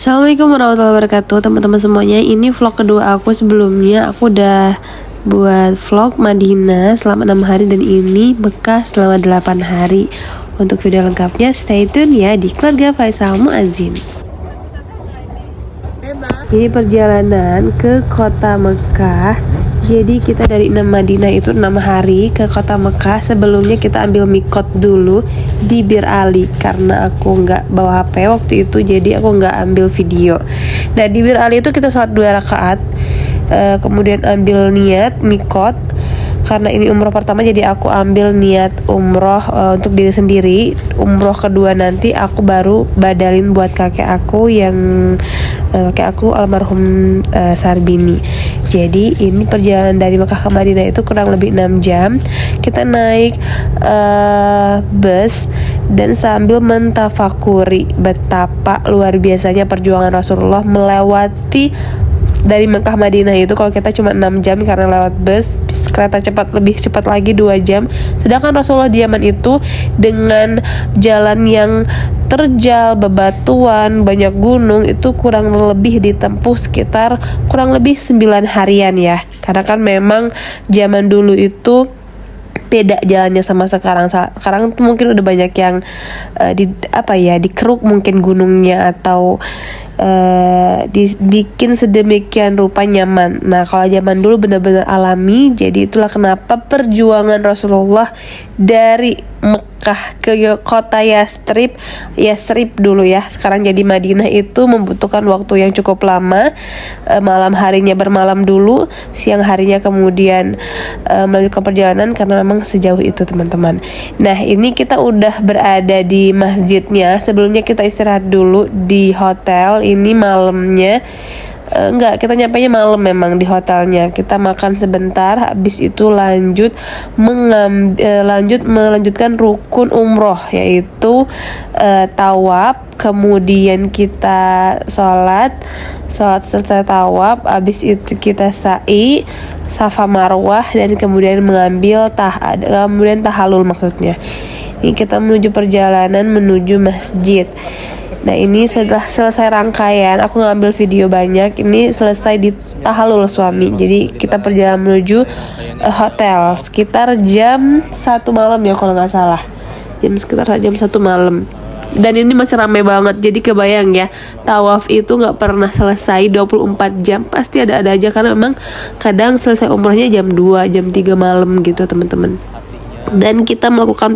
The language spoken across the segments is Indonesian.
Assalamualaikum warahmatullahi wabarakatuh teman-teman semuanya. Ini vlog kedua aku. Sebelumnya aku udah buat vlog Madinah selama 6 hari dan ini Mekah selama 8 hari. Untuk video lengkapnya stay tune ya di keluarga Faisal Muazzin. Ini perjalanan ke kota Mekah. Jadi kita dari Madinah itu 6 hari ke kota Mekah. Sebelumnya kita ambil mikot dulu di Bir Ali karena aku nggak bawa HP waktu itu, jadi aku nggak ambil video. Nah di Bir Ali itu kita sholat 2 rakaat, kemudian ambil niat mikot. Karena ini umroh pertama jadi aku ambil niat umroh untuk diri sendiri. Umroh kedua nanti aku baru badalin buat kakek aku yang kakek aku almarhum Sarbini. Jadi ini perjalanan dari Mekah ke Madinah itu kurang lebih 6 jam. Kita naik bus dan sambil mentafakuri betapa luar biasanya perjuangan Rasulullah melewati dari Mekah Madinah itu. Kalau kita cuma 6 jam karena lewat bus, kereta cepat lebih cepat lagi 2 jam. Sedangkan Rasulullah di zaman itu dengan jalan yang terjal, bebatuan, banyak gunung, itu kurang lebih ditempuh sekitar kurang lebih 9 harian ya. Karena kan memang zaman dulu itu beda jalannya sama sekarang. Sekarang tuh mungkin udah banyak yang dikeruk mungkin gunungnya atau dibikin sedemikian rupa nyaman. Nah kalau zaman dulu benar-benar alami. Jadi itulah kenapa perjuangan Rasulullah dari Mekah ke kota Yastrib dulu ya, sekarang jadi Madinah, itu membutuhkan waktu yang cukup lama. Malam harinya bermalam dulu, siang harinya kemudian melanjutkan perjalanan karena memang sejauh itu teman-teman. Nah ini kita udah berada di masjidnya. Sebelumnya kita istirahat dulu di hotel. Ini malamnya kita nyampainya malam memang di hotelnya. Kita makan sebentar, habis itu melanjutkan rukun umroh, yaitu tawaf. Kemudian kita sholat selesai tawaf, habis itu kita sa'i, safa marwah, dan kemudian kemudian tahalul maksudnya. Ini kita menuju perjalanan menuju masjid. Nah ini setelah selesai rangkaian, aku ngambil video banyak. Ini selesai di tahalul suami. Jadi kita perjalanan menuju hotel sekitar jam 1 malam ya kalau nggak salah. Sekitar jam 1 malam. Dan ini masih ramai banget. Jadi kebayang ya, tawaf itu nggak pernah selesai 24 jam. Pasti ada aja karena memang kadang selesai umrohnya jam 2, jam 3 malam gitu teman-teman. Dan kita melakukan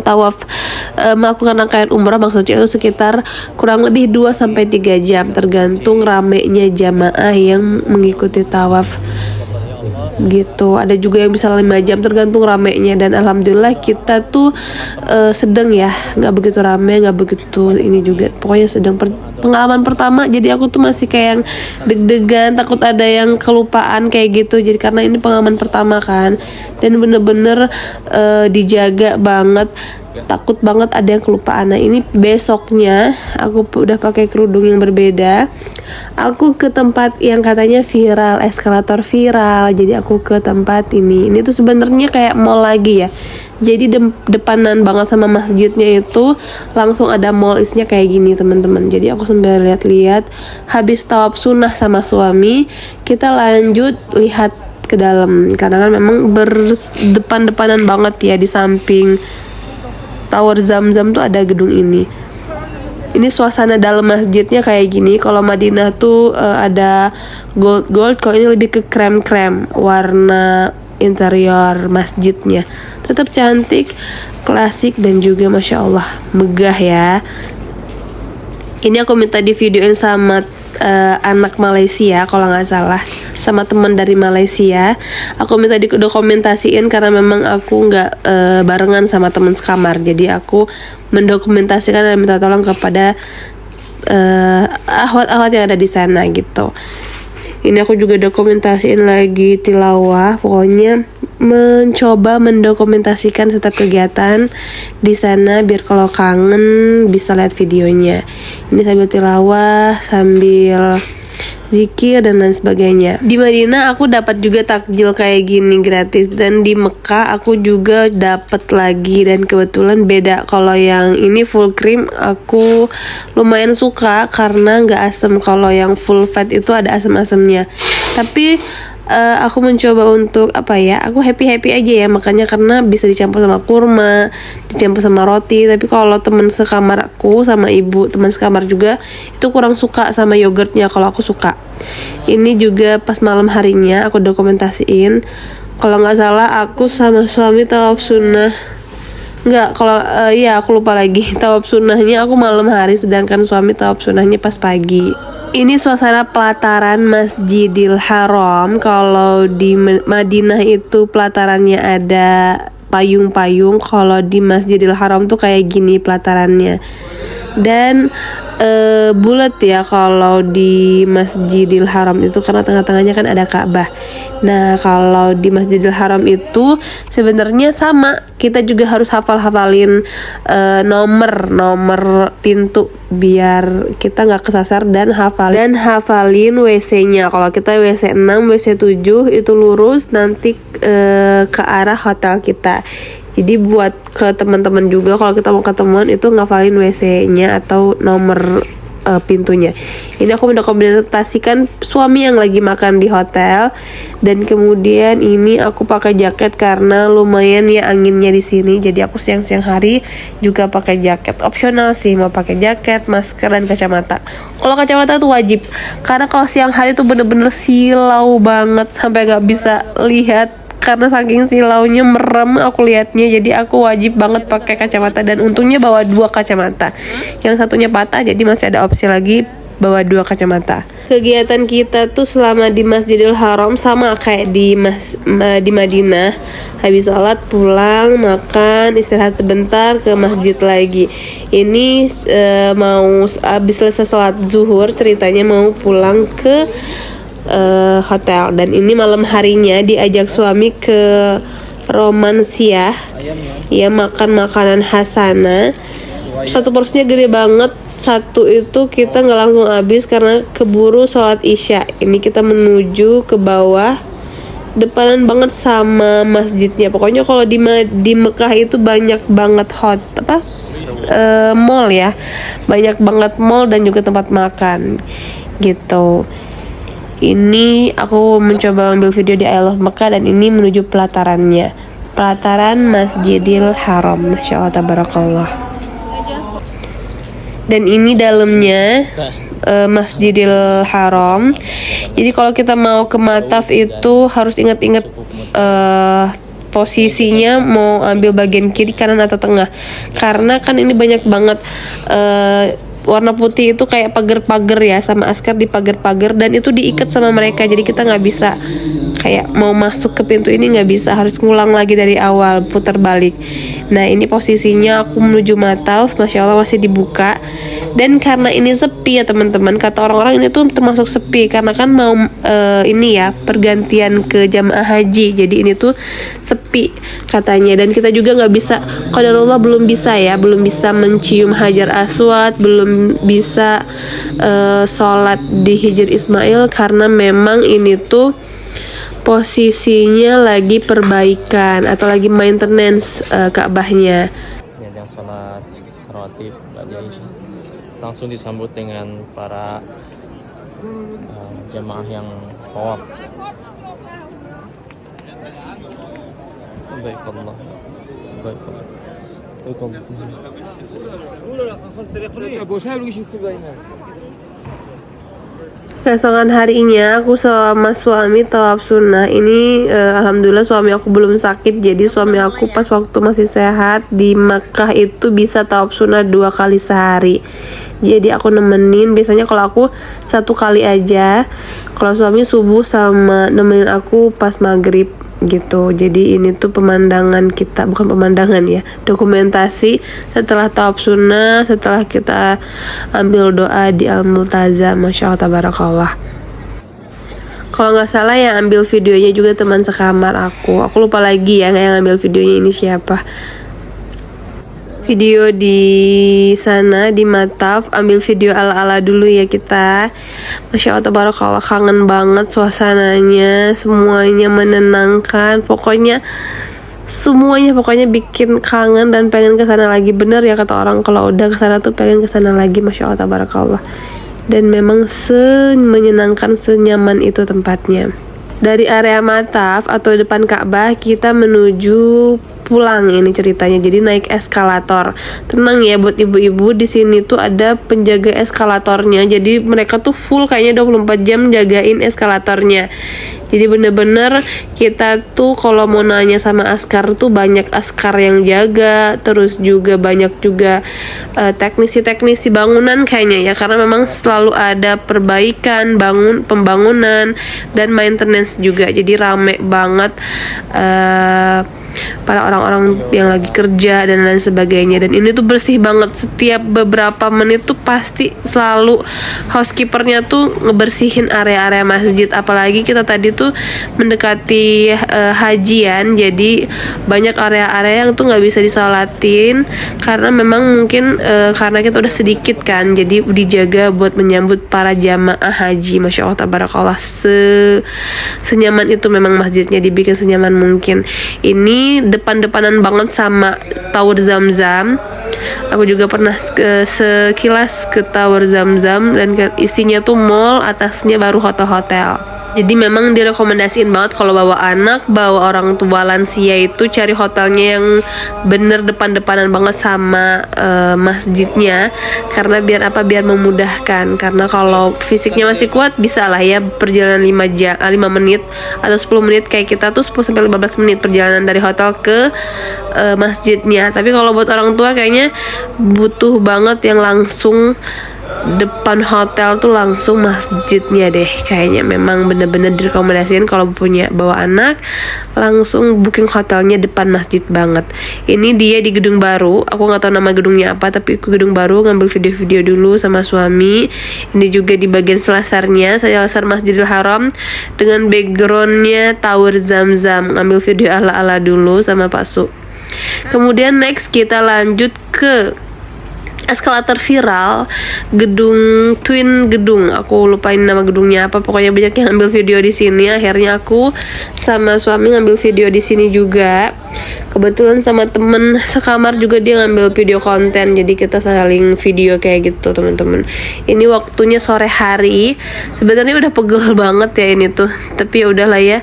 rangkaian umrah maksudnya itu sekitar kurang lebih 2-3 jam tergantung ramenya jamaah yang mengikuti tawaf gitu. Ada juga yang bisa 5 jam tergantung ramenya. Dan alhamdulillah kita tuh sedang ya, nggak begitu rame, nggak begitu ini juga, pokoknya sedang. Pengalaman pertama, jadi aku tuh masih kayak yang deg-degan, takut ada yang kelupaan kayak gitu. Jadi karena ini pengalaman pertama kan, dan bener-bener dijaga banget, takut banget ada yang kelupaan. Nah ini besoknya aku udah pakai kerudung yang berbeda. Aku ke tempat yang katanya viral, eskalator viral. Jadi aku ke tempat ini tuh sebenarnya kayak mall lagi ya. Jadi depanan banget sama masjidnya itu langsung ada mall, isinya kayak gini teman-teman. Jadi aku sambil lihat-lihat, habis tawaf sunnah sama suami, kita lanjut lihat ke dalam. Karena kan memang berdepan-depanan banget ya, di samping Tower Zamzam tuh ada gedung ini. Ini suasana dalam masjidnya kayak gini. Kalau Madinah tuh ada gold, kalau ini lebih ke krem warna interior masjidnya. Tetap cantik, klasik, dan juga masya Allah megah ya. Ini aku minta di videoin sama anak Malaysia kalau nggak salah, sama teman dari Malaysia. Aku minta didokumentasiin karena memang aku nggak barengan sama teman sekamar. Jadi aku mendokumentasikan dan minta tolong kepada ahwat-ahwat yang ada di sana gitu. Ini aku juga dokumentasiin lagi tilawah. Pokoknya mencoba mendokumentasikan setiap kegiatan di sana biar kalau kangen bisa lihat videonya. Ini sambil tilawah, sambil zikir dan lain sebagainya. Di Madinah aku dapat juga takjil kayak gini gratis, dan di Mekah aku juga dapat lagi, dan kebetulan beda. Kalau yang ini full cream aku lumayan suka karena nggak asam. Kalau yang full fat itu ada asam-asamnya. Tapi aku mencoba untuk aku happy aja ya, makanya karena bisa dicampur sama kurma, dicampur sama roti. Tapi kalau teman sekamar aku sama ibu teman sekamar juga itu kurang suka sama yogurtnya, kalau aku suka. Ini juga pas malam harinya aku dokumentasiin, kalau nggak salah aku sama suami tawaf sunnah. Nggak, kalau iya aku lupa lagi. Tawaf sunnahnya aku malam hari, sedangkan suami tawaf sunnahnya pas pagi. Ini suasana pelataran Masjidil Haram. Kalau di Madinah itu pelatarannya ada payung-payung. Kalau di Masjidil Haram tuh kayak gini pelatarannya. Dan bulat ya kalau di Masjidil Haram itu, karena tengah-tengahnya kan ada Ka'bah. Nah, kalau di Masjidil Haram itu sebenarnya sama, kita juga harus hafalin nomor pintu biar kita nggak kesasar, dan hafalin WC-nya. Kalau kita WC 6, WC 7 itu lurus nanti ke arah hotel kita. Jadi buat ke teman-teman juga, kalau kita mau ketemuan itu ngafalin WC-nya atau nomor pintunya. Ini aku mendokumentasikan suami yang lagi makan di hotel, dan kemudian ini aku pakai jaket karena lumayan ya anginnya di sini. Jadi aku siang-siang hari juga pakai jaket. Opsional sih mau pakai jaket, masker, dan kacamata. Kalau kacamata tuh wajib, karena kalau siang hari tuh bener-bener silau banget sampai nggak bisa lihat. Karena saking silaunya merem aku lihatnya, jadi aku wajib banget pakai kacamata. Dan untungnya bawa 2 kacamata, yang satunya patah, jadi masih ada opsi lagi bawa 2 kacamata. Kegiatan kita tuh selama di Masjidil Haram sama kayak di Madinah. Habis sholat pulang, makan, istirahat sebentar, ke masjid lagi. Ini mau habis selesai sholat zuhur, ceritanya mau pulang ke hotel. Dan ini malam harinya diajak suami ke Romansia ya, makan makanan Hasana. Satu porsinya gede banget, satu itu kita nggak langsung habis karena keburu sholat isya. Ini kita menuju ke bawah, depanan banget sama masjidnya. Pokoknya kalau di Mekah itu banyak banget mall ya, banyak banget mall dan juga tempat makan gitu. Ini aku mencoba ambil video di I Love Mekah, dan ini menuju pelatarannya, pelataran Masjidil Haram. Masya Allah, tabarakallah. Dan ini dalamnya Masjidil Haram. Jadi kalau kita mau ke Mataf itu harus ingat-ingat posisinya mau ambil bagian kiri, kanan, atau tengah. Karena kan ini banyak banget warna putih itu kayak pagar-pagar ya, sama askar di pagar-pagar, dan itu diikat sama mereka. Jadi kita nggak bisa kayak mau masuk ke pintu ini, nggak bisa, harus ngulang lagi dari awal, putar balik. Nah, ini posisinya aku menuju Mataf. Masya Allah masih dibuka. Dan karena ini sepi ya teman-teman, kata orang-orang ini tuh termasuk sepi karena kan mau ini ya pergantian ke jamaah haji. Jadi ini tuh sepi katanya. Dan kita juga nggak bisa, qadarullah belum bisa mencium Hajar Aswad, belum bisa sholat di Hijr Ismail, karena memang ini tuh posisinya lagi perbaikan atau lagi maintenance Ka'bahnya. Yang sholat rawatib langsung disambut dengan para jamaah yang tawaf. Baiklah. Keesokan harinya aku sama suami tawaf sunnah. Ini alhamdulillah suami aku belum sakit, jadi suami aku pas waktu masih sehat di Makkah itu bisa tawaf sunnah 2 kali sehari. Jadi aku nemenin, biasanya kalau aku 1 kali aja, kalau suami subuh sama nemenin aku pas maghrib gitu. Jadi ini tuh pemandangan kita, bukan pemandangan ya, dokumentasi setelah tawaf sunnah, setelah kita ambil doa di Al-Multazam. Masya Allah, tabarakallah. Kalau nggak salah yang ambil videonya juga teman sekamar aku lupa lagi ya yang ambil videonya ini siapa. video di sana di Mataf, ambil video ala-ala dulu ya kita. Masya Allah tabarakallah, kangen banget suasananya, semuanya menenangkan, pokoknya bikin kangen dan pengen kesana lagi. Bener ya kata orang, kalau udah kesana tuh pengen kesana lagi. Masya Allah tabarakallah. Dan memang menyenangkan, senyaman itu tempatnya. Dari area Mataf atau depan Ka'bah kita menuju pulang, ini ceritanya. Jadi naik eskalator. Tenang ya buat ibu-ibu, di sini tuh ada penjaga eskalatornya. Jadi mereka tuh full kayaknya 24 jam jagain eskalatornya. Jadi bener-bener kita tuh kalau mau nanya sama askar tuh banyak askar yang jaga. Terus juga banyak juga teknisi-teknisi bangunan kayaknya ya, karena memang selalu ada perbaikan, pembangunan dan maintenance juga. Jadi rame banget para orang-orang yang lagi kerja dan lain sebagainya. Dan ini tuh bersih banget, setiap beberapa menit tuh pasti selalu housekeepernya tuh ngebersihin area-area masjid. Apalagi kita tadi tuh mendekati hajian, jadi banyak area-area yang tuh nggak bisa disolatin karena memang mungkin karena kita udah sedikit kan, jadi dijaga buat menyambut para jamaah haji. Masya Allah tabarakallah, senyaman itu memang masjidnya, dibikin senyaman mungkin. Ini depan-depanan banget sama Tower Zamzam. Aku juga pernah sekilas ke Tower Zamzam, dan isinya tuh mall, atasnya baru hotel-hotel. Jadi memang direkomendasiin banget kalau bawa anak, bawa orang tua lansia itu cari hotelnya yang bener depan-depanan banget sama masjidnya. Karena biar memudahkan. Karena kalau fisiknya masih kuat bisa lah ya perjalanan 5 menit atau 10 menit, kayak kita tuh 10-15 menit perjalanan dari hotel ke masjidnya. Tapi kalau buat orang tua kayaknya butuh banget yang langsung depan hotel tuh langsung masjidnya deh. Kayaknya memang bener-bener direkomendasiin kalau bawa anak, langsung booking hotelnya depan masjid banget. Ini dia di gedung baru, aku nggak tahu nama gedungnya apa, tapi gedung baru. Ngambil video-video dulu sama suami. Ini juga di bagian selasarnya, selasar Masjidil Haram dengan backgroundnya Tower Zamzam. Ngambil video ala-ala dulu sama Pak Su. Kemudian next kita lanjut ke eskalator viral, twin gedung, aku lupain nama gedungnya apa, pokoknya banyak yang ambil video di sini. Akhirnya aku sama suami ngambil video di sini juga. Kebetulan sama temen sekamar juga dia ngambil video konten, jadi kita saling video kayak gitu teman-teman. Ini waktunya sore hari, sebenarnya udah pegel banget ya ini tuh, tapi ya udahlah ya,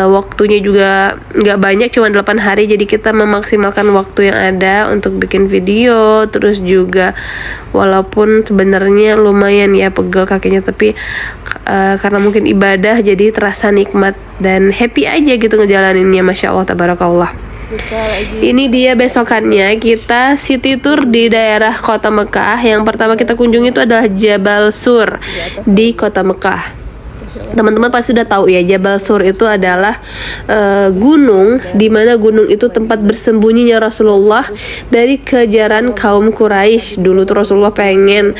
waktunya juga nggak banyak, cuma 8 hari, jadi kita memaksimalkan waktu yang ada untuk bikin video. Terus juga walaupun sebenarnya lumayan ya pegel kakinya, tapi karena mungkin ibadah jadi terasa nikmat dan happy aja gitu ngejalaninnya. Masya Allah tabarakallah. Ini dia besokannya, kita city tour di daerah kota Mekah. Yang pertama kita kunjungi itu adalah Jabal Sur di kota Mekah. Teman-teman pasti udah tahu ya, Jabal Sur itu adalah gunung, di mana gunung itu tempat bersembunyinya Rasulullah dari kejaran kaum Quraisy. Dulu tuh Rasulullah pengen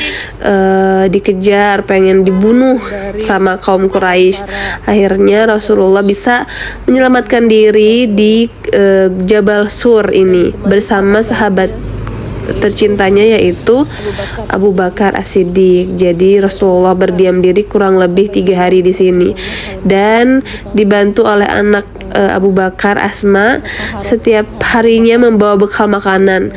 dikejar, pengen dibunuh sama kaum Quraisy. Akhirnya Rasulullah bisa menyelamatkan diri di Jabal Sur ini bersama sahabat tercintanya yaitu Abu Bakar As-Siddiq. Jadi Rasulullah berdiam diri kurang lebih 3 hari di sini dan dibantu oleh anak Abu Bakar, Asma, setiap harinya membawa bekal makanan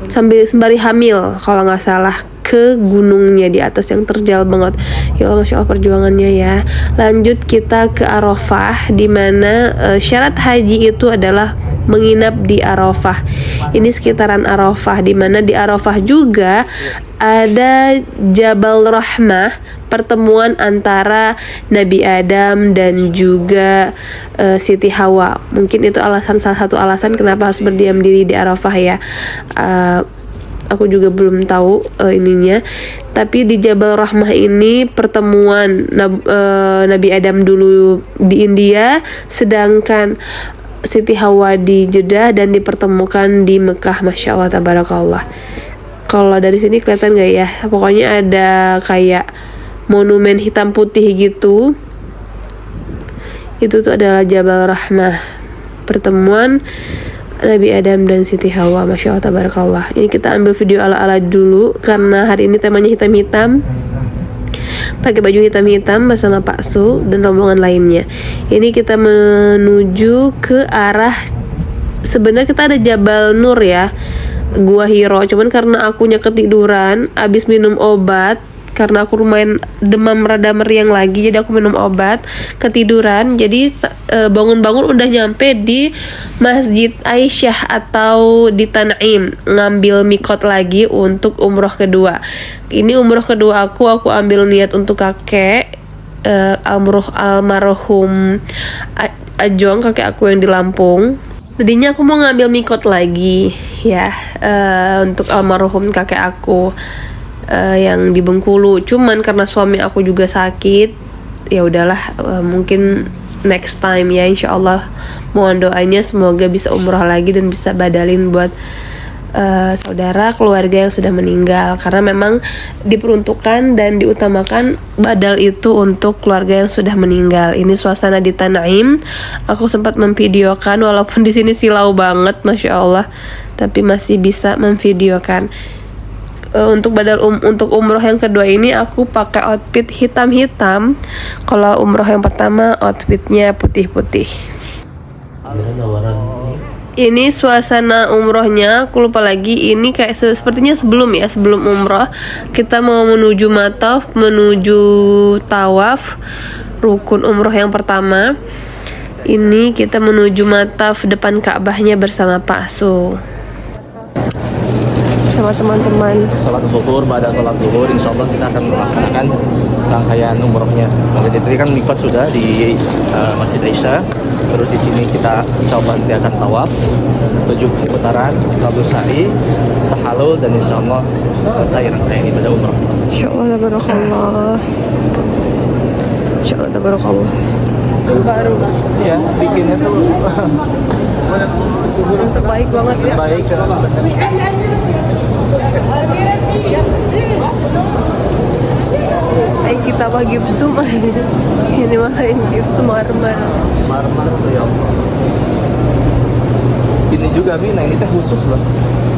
sembari hamil kalau nggak salah ke gunungnya di atas yang terjal banget. Ya Allah, Masya Allah perjuangannya ya. Lanjut kita ke Arafah, di mana syarat haji itu adalah menginap di Arafah. Ini sekitaran Arafah, di mana di Arafah juga ada Jabal Rahmah, pertemuan antara Nabi Adam dan juga Siti Hawa. Mungkin itu salah satu alasan kenapa harus berdiam diri di Arafah ya. Aku juga belum tahu ininya. Tapi di Jabal Rahmah ini pertemuan Nabi Adam dulu di India, sedangkan Siti Hawa di Jeddah, dan dipertemukan di Mekah. Masya Allah tabarakallah. Kalau dari sini kelihatan gak ya? Pokoknya ada kayak monumen hitam putih gitu. Itu tuh adalah Jabal Rahmah, pertemuan Nabi Adam dan Siti Hawa. Masya Allah, tabarakallah. Ini kita ambil video ala-ala dulu karena hari ini temanya hitam-hitam, pakai baju hitam-hitam bersama Pak Su dan rombongan lainnya. Ini kita menuju ke arah, sebenarnya kita ada Jabal Nur ya, Gua Hiro, cuman karena akunya ketiduran abis minum obat, karena aku lumayan demam rada meriang lagi, jadi aku minum obat, ketiduran. Jadi bangun-bangun udah nyampe di Masjid Aisyah atau di Tan'im, ngambil mikot lagi untuk umroh kedua. Ini umroh kedua aku ambil niat untuk kakek almarhum Ajong, kakek aku yang di Lampung. Tadinya aku mau ngambil mikot lagi ya, untuk almarhum kakek aku yang di Bengkulu, cuman karena suami aku juga sakit, ya udahlah, mungkin next time ya, insyaallah. Mohon doanya semoga bisa umroh lagi dan bisa badalin buat saudara keluarga yang sudah meninggal, karena memang diperuntukkan dan diutamakan badal itu untuk keluarga yang sudah meninggal. Ini suasana di Tan'im, aku sempat memvideokan walaupun di sini silau banget, masya Allah, tapi masih bisa memvideokan. Untuk badal untuk umroh yang kedua ini aku pakai outfit hitam-hitam. Kalau umroh yang pertama outfitnya putih-putih. Ini suasana umrohnya, aku lupa lagi. Ini kayak sepertinya sebelum umroh kita mau menuju mataf, menuju tawaf rukun umroh yang pertama. Ini kita menuju mataf depan Ka'bahnya bersama Pak Su, sama teman-teman. Sholat zuhur, pada sholat zuhur insyaallah kita akan melaksanakan rangkaian umrohnya. Jadi tadi kan mikot sudah di Masjid Aisyah, terus di sini kita insyaallah nanti akan tawaf 7 putaran, lalu sa'i, tahallul, dan insyaallah selesai rangkaian ibadah umroh. Insyaallah, tabarakallah. Insyaallah, tabarakallah. Baru Iya, bikinnya tuh baik banget ya. baik. Kita mah gipsum ini malah ini gipsum marmer tuh ya Allah. Ini juga Mina, ini teh khusus loh.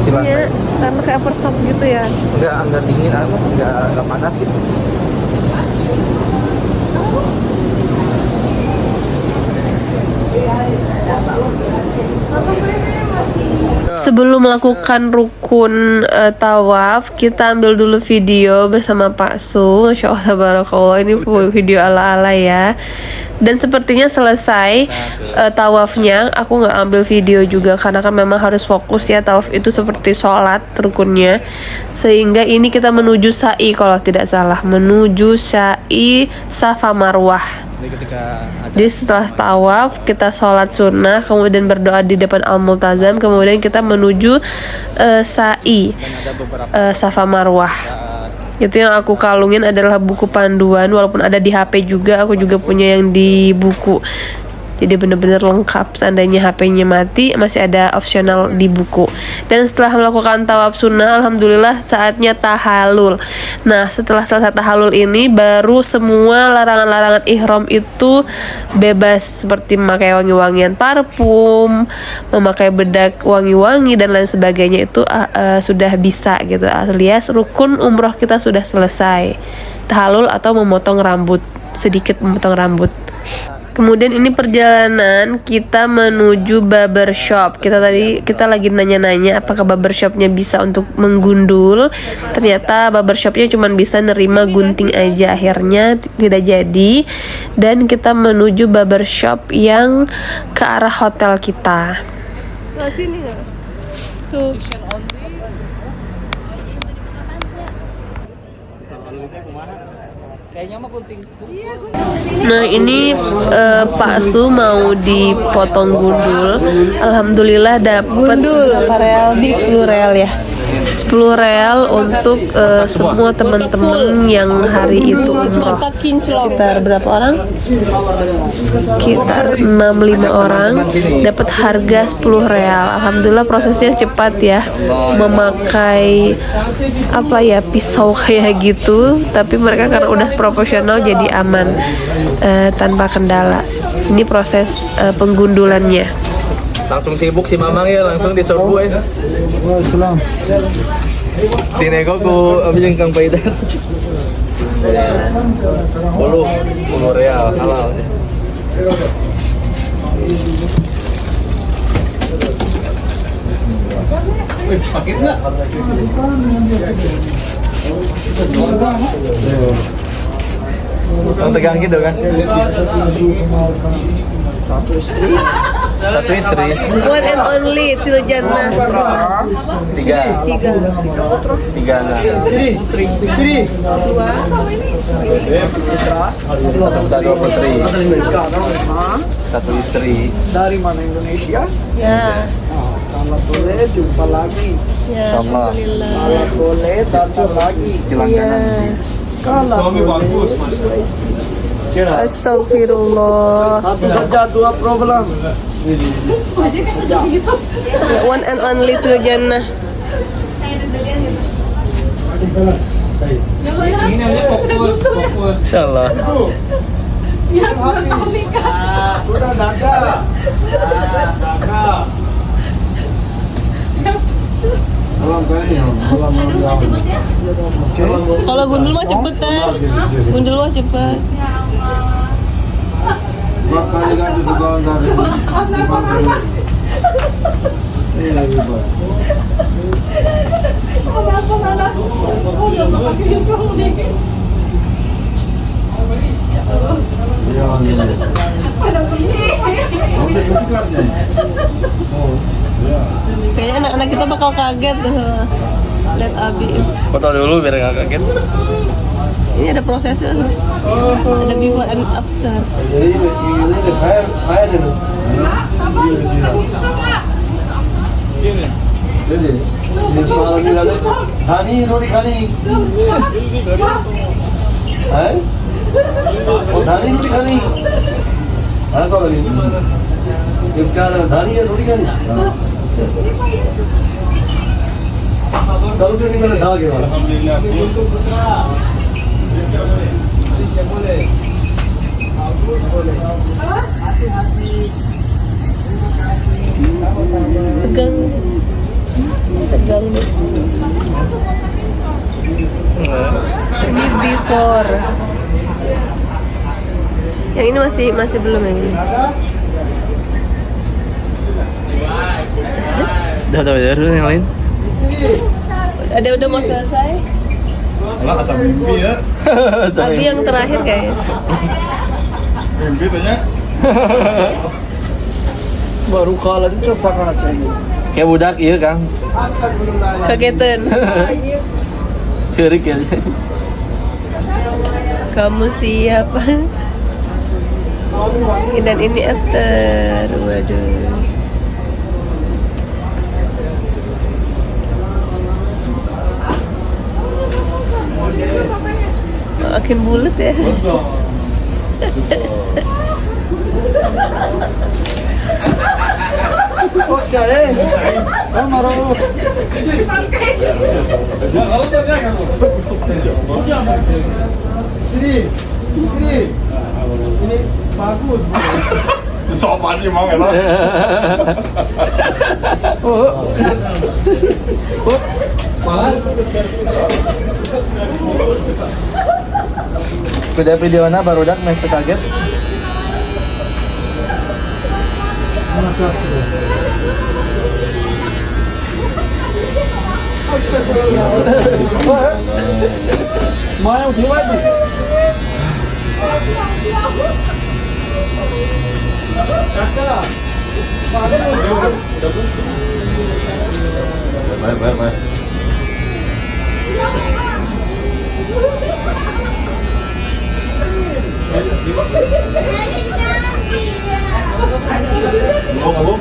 Silakan. Iya, karena kayak persop gitu ya. Enggak dingin, enggak panas gitu. Sebelum melakukan rukun tawaf, kita ambil dulu video bersama Pak Su. Masya Allah, tabarakallah. Ini video ala-ala ya. Dan sepertinya selesai tawafnya. Aku nggak ambil video juga karena kan memang harus fokus ya. Tawaf itu seperti sholat rukunnya. Sehingga ini kita menuju sa'i kalau tidak salah. Menuju sa'i Safa Marwah. Jadi setelah tawaf kita sholat sunnah, kemudian berdoa di depan Al-Multazam, kemudian kita menuju sa'i Safa Marwah. Itu yang aku kalungin adalah buku panduan, walaupun ada di HP juga, aku juga punya yang di buku. Jadi benar-benar lengkap, seandainya HP-nya mati masih ada opsional di buku. Dan setelah melakukan tawaf sunnah, alhamdulillah saatnya tahallul. Nah, setelah selesai tahallul ini baru semua larangan-larangan ihram itu bebas, seperti memakai wangi-wangian parfum, memakai bedak wangi-wangi dan lain sebagainya. Itu sudah bisa gitu, alias rukun umroh kita sudah selesai. Tahallul atau memotong rambut, sedikit memotong rambut. Kemudian ini perjalanan kita menuju barbershop. Kita lagi nanya-nanya apakah barbershopnya bisa untuk menggundul. Ternyata barbershopnya cuma bisa nerima gunting aja. Akhirnya tidak jadi. Dan kita menuju barbershop yang ke arah hotel kita. Sini nggak? Tuh. Nah ini Pak Su mau dipotong gundul. Alhamdulillah dapat berapa real? Di 10 real ya. 10 real untuk semua teman-teman yang hari itu umroh. Sekitar berapa orang? Sekitar 65 orang dapat harga 10 real. Alhamdulillah prosesnya cepat ya. Memakai pisau kayak gitu, tapi mereka karena udah profesional jadi aman tanpa kendala. Ini proses penggundulannya. Langsung sibuk si Mamang ya, langsung diserbu ya. Salam. Tinego ku abis yang Kang Paidan. 10 real halal. Paket nggak? Yang tegang gitu kan? Satu istri. Satu istri. One and only till jannah. 3 anak. Istri. Dua. Satu putra 2 putri. Satu istri. Dari mana Indonesia? Ya. Kalau boleh jumpa lagi. Ya. Insyaallah. Alhamdulillah. Kalau boleh datang lagi. Hilang Ya. kanan. Kalau boleh. Astagfirullah. Satu saja 2 problem. One and only till jannah. Insyaallah. Sudah dadah. Kalau gundul mah cepet kan? Gundul mah cepet. Kayaknya anak-anak kita bakal kaget tuh lihat Abi. Foto dulu biar nggak kaget. Ini ada prosesnya tuh. Ada before and after. धानी रोटी खानी है वो धानी रोटी खानी हाँ सब ये क्या धानी है रोटी खानी कल मैंने ढा के वाला Tegang. Tegang nih. Ini before. Yang ini masih belum yang ini. Udah dulu yang lain. Ada udah mau selesai. Lah asal mimpi ya. Abi yang terakhir kayaknya. Mimpi tanya. baru kalah itu sangat cair. Kayak budak iya Kang. Kagetan. Cerik ya. Kamu siapa? Dan ini after. Waduh. Makin bulat ya. Ini bagus. Sopan sih mau nggak? Sudah video na baru dak masih kaget. Mau lagi. Baik. Kamu?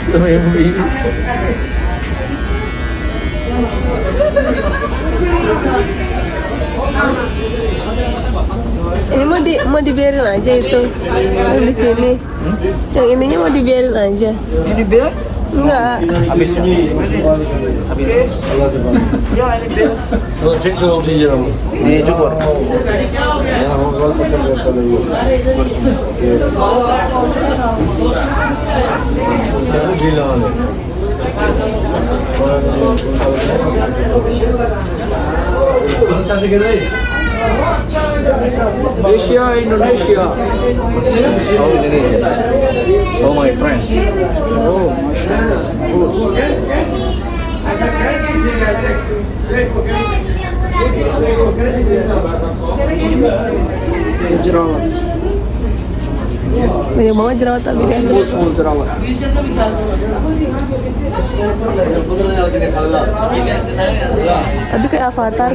Sama ibu ini. Ini mau dibiarin aja itu yang di sini. Yang ininya mau dibiarin aja. Ini dibiar? Enggak. Habis ya? Habis. Lo cek suruh dia. Ini cukur. Indonesia. Oh, Indonesia. Oh, my friend. Oh, Jerawat. Banyak banget jerawat tapi kan. Semua jerawat. Tapi kayak avatar.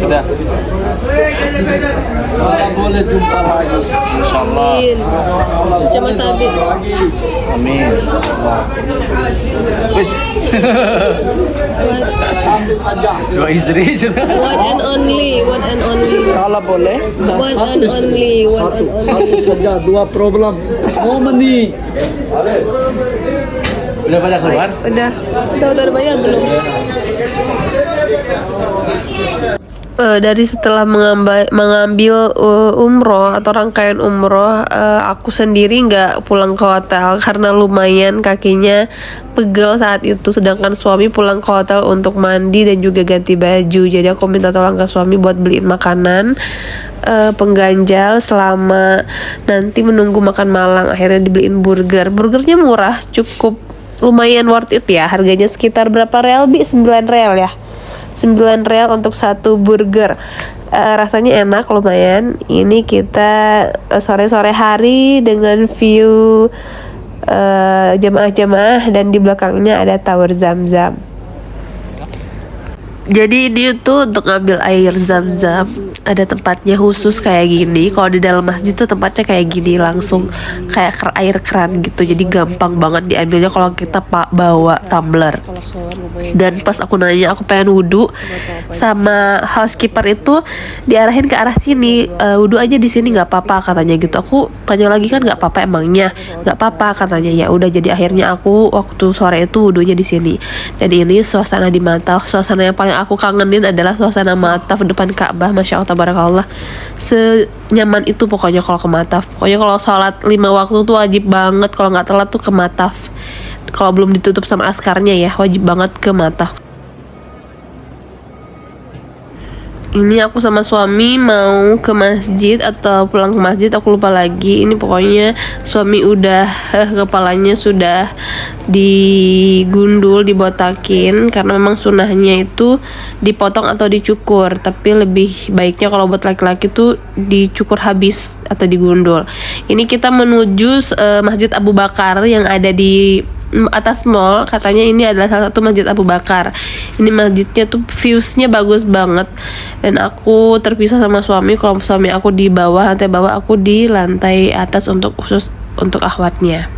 udah. Boleh jumpa lagi. Insyaallah. Amin. Cuma tabi. Amin. Wis. Sambil saja. Dua istri sudah. One and only, one and only. Kalau boleh. One and only, one and only. Satu saja, dua problem. Momen nih. Udah pada keluar? Udah bayar belum? Dari setelah mengambil umroh atau rangkaian umroh, aku sendiri nggak pulang ke hotel karena lumayan kakinya pegel saat itu, sedangkan suami pulang ke hotel untuk mandi dan juga ganti baju. Jadi aku minta tolong ke suami buat beliin makanan pengganjal selama nanti menunggu makan malam. Akhirnya dibeliin burgernya murah, cukup lumayan worth it ya. Harganya sekitar berapa real Bi? 9 real ya, 9 real untuk satu burger. Rasanya enak, lumayan. Ini kita sore-sore hari dengan view jamaah-jamaah dan di belakangnya ada tower Zam-Zam. Jadi ini tuh untuk ngambil air Zam-Zam ada tempatnya khusus kayak gini. Kalau di dalam masjid tuh tempatnya kayak gini, langsung kayak air keran gitu. Jadi gampang banget diambilnya kalau kita bawa tumbler. Dan pas aku nanya aku pengen wudhu, sama housekeeper itu diarahin ke arah sini. Wudhu aja di sini nggak apa-apa katanya gitu. Aku tanya lagi kan nggak apa-apa emangnya? Nggak apa-apa katanya. Ya udah, jadi akhirnya aku waktu sore itu wudhunya di sini. Dan ini suasana di Mataf. Suasana yang paling aku kangenin adalah suasana Mataf depan Ka'bah. Masya Allah tabarakallah, senyaman itu pokoknya kalau ke Mataf. Pokoknya kalau sholat 5 waktu tuh wajib banget, kalau nggak telat tuh ke Mataf. Kalau belum ditutup sama askarnya ya, wajib banget ke Mataf. Ini aku sama suami mau ke masjid atau pulang ke masjid, aku lupa lagi. Ini pokoknya suami udah kepalanya sudah digundul, dibotakin, karena memang sunahnya itu dipotong atau dicukur. Tapi lebih baiknya kalau buat laki-laki tuh dicukur habis atau digundul. Ini kita menuju Masjid Abu Bakar yang ada di atas mall. Katanya ini adalah salah satu Masjid Abu Bakar. Ini masjidnya tuh viewsnya bagus banget. Dan aku terpisah sama suami. Kalau suami aku di bawah, lantai bawah, aku di lantai atas untuk khusus untuk akhwatnya.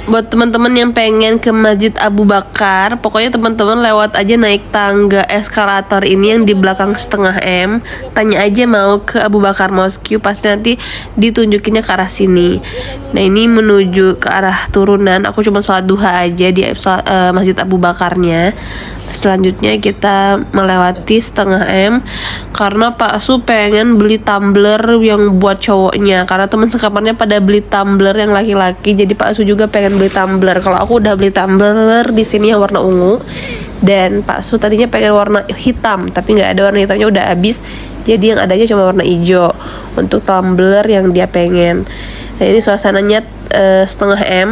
Buat teman-teman yang pengen ke Masjid Abu Bakar, pokoknya teman-teman lewat aja naik tangga eskalator ini yang di belakang setengah M. Tanya aja mau ke Abu Bakar Mosque, pasti nanti ditunjukinnya ke arah sini. Nah ini menuju ke arah turunan. Aku cuma sholat duha aja di Masjid Abu Bakarnya. Selanjutnya kita melewati setengah M karena Pak Su pengen beli tumbler yang buat cowoknya, karena teman sekamarnya pada beli tumbler yang laki-laki, jadi Pak Su juga pengen beli tumbler. Kalau aku udah beli tumbler di sini yang warna ungu, dan Pak Su tadinya pengen warna hitam tapi nggak ada, warna hitamnya udah habis, jadi yang adanya cuma warna hijau untuk tumbler yang dia pengen. Nah ini suasananya setengah M,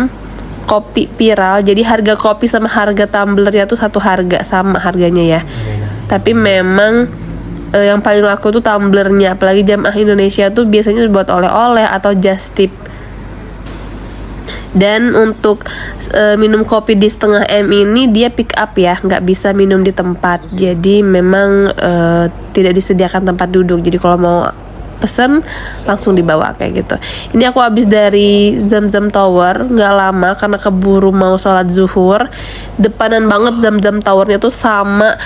kopi viral, jadi harga kopi sama harga tumblernya tuh satu harga, sama harganya ya. Tapi memang yang paling laku tuh tumblernya, apalagi jamaah Indonesia tuh biasanya buat oleh-oleh atau just tip. Dan untuk minum kopi di setengah M ini dia pick up ya, nggak bisa minum di tempat, jadi memang tidak disediakan tempat duduk, jadi kalau mau pesen langsung dibawa kayak gitu. Ini aku habis dari Zamzam Tower, nggak lama karena keburu mau sholat zuhur. Depanan banget Zamzam Towernya tuh sama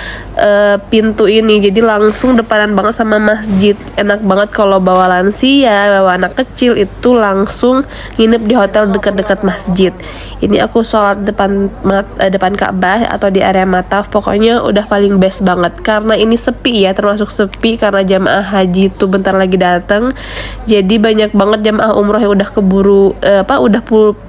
pintu ini, jadi langsung depanan banget sama masjid. Enak banget kalau bawa lansia, bawa anak kecil itu langsung nginep di hotel dekat-dekat masjid. Ini aku sholat depan Ka'bah atau di area mataf, pokoknya udah paling best banget karena ini sepi ya, termasuk sepi karena jamaah haji itu bentar lagi datang, jadi banyak banget jamaah umroh yang udah keburu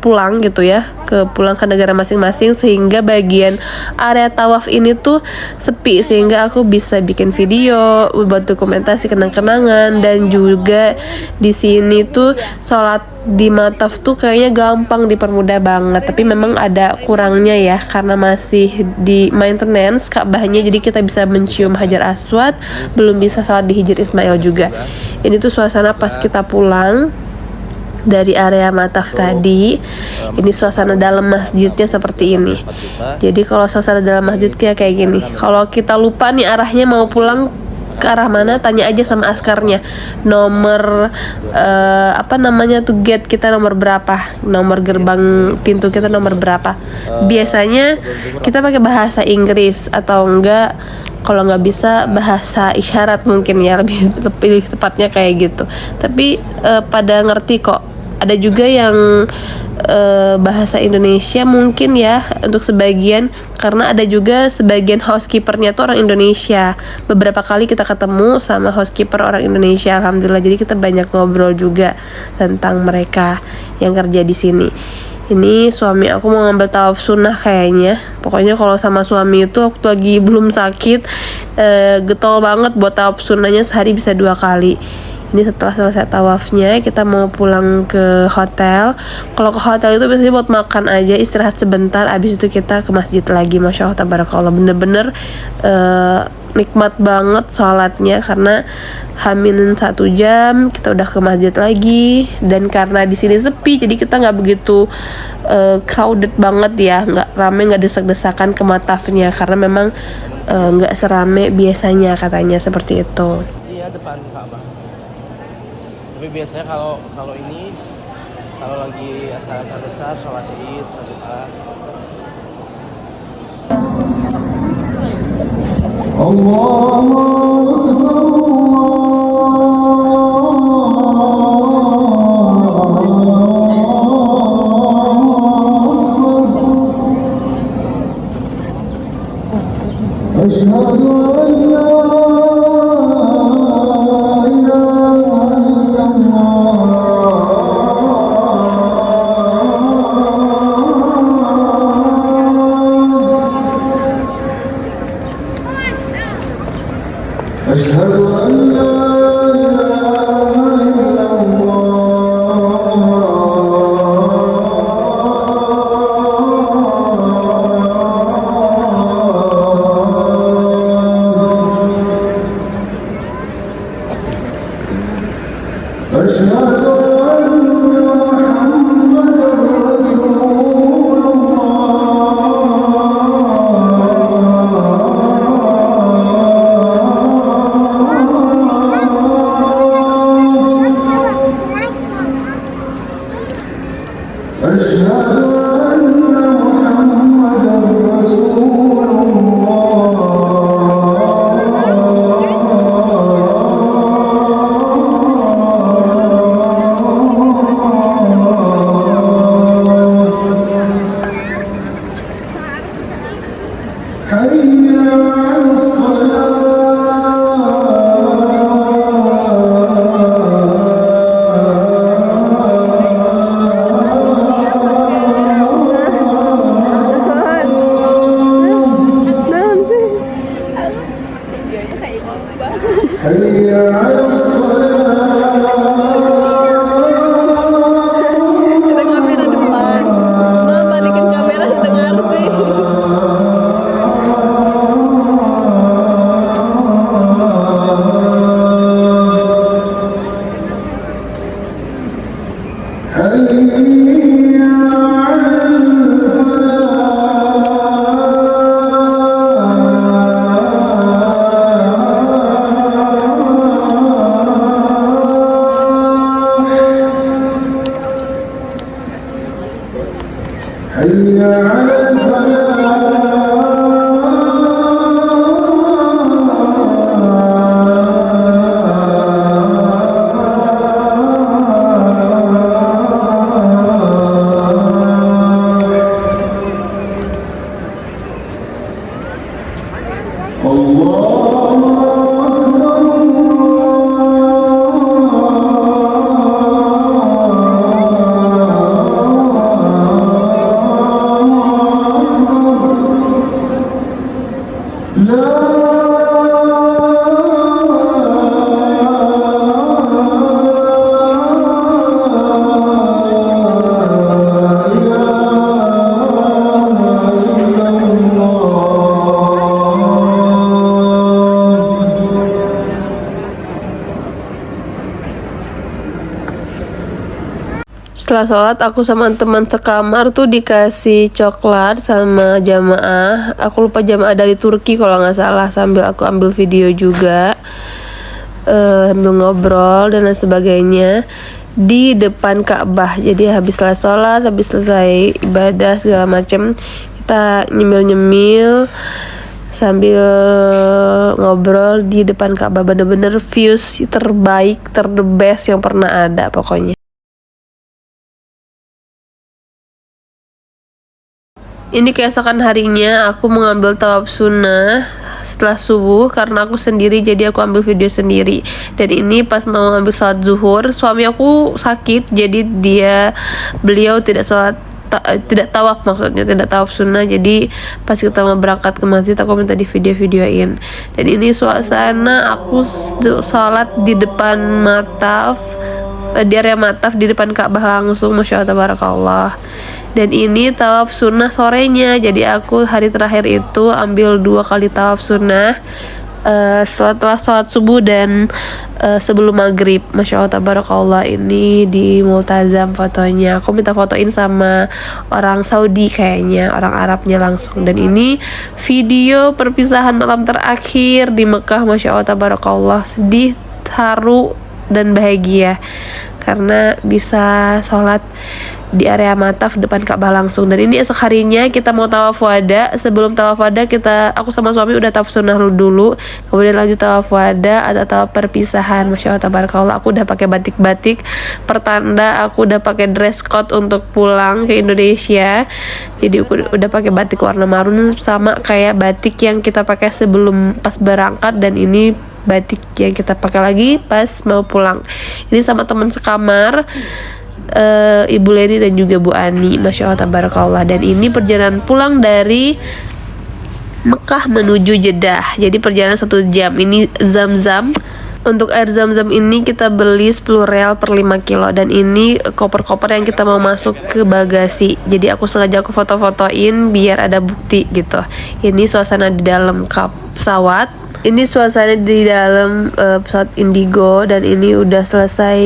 pulang gitu ya, pulang ke negara masing-masing, sehingga bagian area tawaf ini tuh sepi, sehingga aku bisa bikin video buat dokumentasi kenang-kenangan. Dan juga di sini tuh sholat di mataf tuh kayaknya gampang, dipermudah banget, tapi memang ada kurangnya ya karena masih di maintenance Ka'bahnya, jadi kita bisa mencium Hajar Aswad, belum bisa sholat di Hijr Ismail juga. Ini tuh suasana pas kita pulang dari area mataf tadi. Ini suasana dalam masjidnya seperti ini. Jadi kalau suasana dalam masjid kayak gini, kalau kita lupa nih arahnya mau pulang ke arah mana, tanya aja sama askarnya nomor gate kita nomor berapa, nomor gerbang pintu kita nomor berapa. Biasanya kita pakai bahasa Inggris atau enggak, kalau nggak bisa bahasa isyarat mungkin ya, lebih tepatnya kayak gitu. Tapi pada ngerti kok. Ada juga yang bahasa Indonesia mungkin ya untuk sebagian, karena ada juga sebagian housekeepernya tuh orang Indonesia. Beberapa kali kita ketemu sama housekeeper orang Indonesia, alhamdulillah, jadi kita banyak ngobrol juga tentang mereka yang kerja di sini. Ini suami aku mau ngambil tawaf sunnah kayaknya. Pokoknya kalau sama suami itu waktu lagi belum sakit getol banget buat tawaf sunnahnya, sehari bisa 2 kali. Ini setelah selesai tawafnya kita mau pulang ke hotel. Kalau ke hotel itu biasanya buat makan aja, istirahat sebentar, abis itu kita ke masjid lagi. Masya Allah tabarakallah, bener-bener nikmat banget sholatnya karena hamilin 1 jam kita udah ke masjid lagi. Dan karena di sini sepi, jadi kita nggak begitu crowded banget ya, nggak rame, nggak desak-desakan ke matafnya karena memang nggak serame biasanya katanya, seperti itu. Iya, depan Ka'bah. Tapi biasanya kalau ini kalau lagi acara besar, sholat Id, sholat Allahu Akbar. Asyhadu an la أشهد أن لا إله إلا الله أشهد أن محمدا رسول الله Kita kamera depan. Mau balikin kamera di tengah arti. Setelah sholat aku sama teman sekamar tuh dikasih coklat sama jamaah. Aku lupa jamaah dari Turki kalau nggak salah. Sambil aku ambil video juga, sambil ngobrol dan lain sebagainya di depan Ka'bah. Jadi habis selesai sholat, habis selesai ibadah segala macam, kita nyemil-nyemil sambil ngobrol di depan Ka'bah. Bener-bener views terbaik, the best yang pernah ada pokoknya. Ini keesokan harinya aku mengambil tawaf sunnah setelah subuh karena aku sendiri, jadi aku ambil video sendiri. Dan ini pas mau ambil sholat zuhur, suami aku sakit, jadi beliau tidak sholat, tidak tawaf, maksudnya tidak tawaf sunnah. Jadi pas kita mau berangkat ke masjid aku minta di videoin. Dan ini suasana aku sholat di depan mataf, di area mataf di depan Ka'bah langsung, masya Allah tabarakallah. Dan ini tawaf sunnah sorenya, jadi aku hari terakhir itu ambil 2 kali tawaf sunnah, setelah sholat subuh dan sebelum maghrib. Masya Allah tabarakallah. Ini di Multazam fotonya, aku minta fotoin sama orang Saudi kayaknya, orang Arabnya langsung. Dan ini video perpisahan malam terakhir di Mekah. Masya Allah tabarakallah, sedih, haru dan bahagia karena bisa sholat di area mataf depan Ka'bah langsung. Dan ini esok harinya kita mau tawaf wada. Sebelum tawaf wada aku sama suami udah tawaf sunnah dulu, kemudian lanjut tawaf wada atau tawaf perpisahan. Masya Allah tabarakallah, aku udah pakai batik-batik pertanda, aku udah pakai dress code untuk pulang ke Indonesia. Jadi aku udah pakai batik warna marun sama kayak batik yang kita pakai sebelum pas berangkat, dan ini batik yang kita pakai lagi pas mau pulang. Ini sama teman sekamar, Ibu Leni dan juga Bu Ani. Masya Allah tabarakallah. Dan ini perjalanan pulang dari Mekah menuju Jeddah, jadi perjalanan 1 jam. Ini Zam-Zam. Untuk air Zam-Zam ini kita beli 10 real per 5 kilo. Dan ini koper-koper yang kita mau masuk ke bagasi. Jadi aku sengaja foto-fotoin biar ada bukti gitu. Ini suasana di dalam pesawat. Ini suasana di dalam pesawat Indigo. Dan ini udah selesai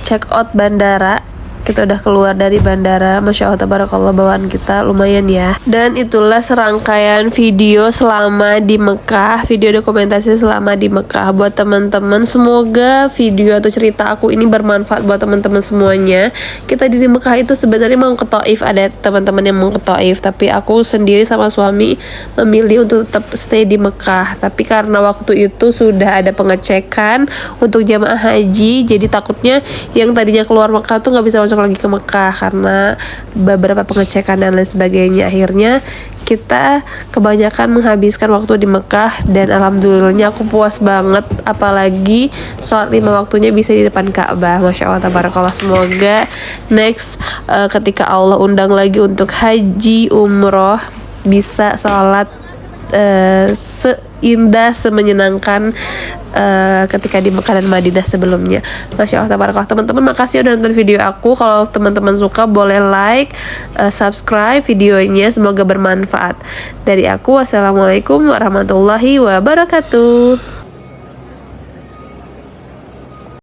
check out bandara. Kita udah keluar dari bandara. Masya Allah tabarakallah, bawaan kita lumayan ya. Dan itulah serangkaian video selama di Mekah, video dokumentasi selama di Mekah buat teman-teman. Semoga video atau cerita aku ini bermanfaat buat teman-teman semuanya. Kita di Mekah itu sebenarnya mau ke Taif, ada teman-teman yang mau ke Taif, tapi aku sendiri sama suami memilih untuk tetap stay di Mekah. Tapi karena waktu itu sudah ada pengecekan untuk jamaah haji, jadi takutnya yang tadinya keluar Mekah tuh nggak bisa masuk lagi ke Mekah karena beberapa pengecekan dan lain sebagainya. Akhirnya kita kebanyakan menghabiskan waktu di Mekah, dan alhamdulillahnya aku puas banget, apalagi sholat 5 waktunya bisa di depan Ka'bah. Masya Allah, tabarakallah. Semoga next ketika Allah undang lagi untuk haji umroh bisa sholat seindah, semenyenangkan ketika di Mekah dan Madinah sebelumnya. Masya Allah, tabarakallah. Teman-teman, makasih udah nonton video aku. Kalau teman-teman suka boleh like, subscribe videonya, semoga bermanfaat. Dari aku, wassalamualaikum warahmatullahi wabarakatuh.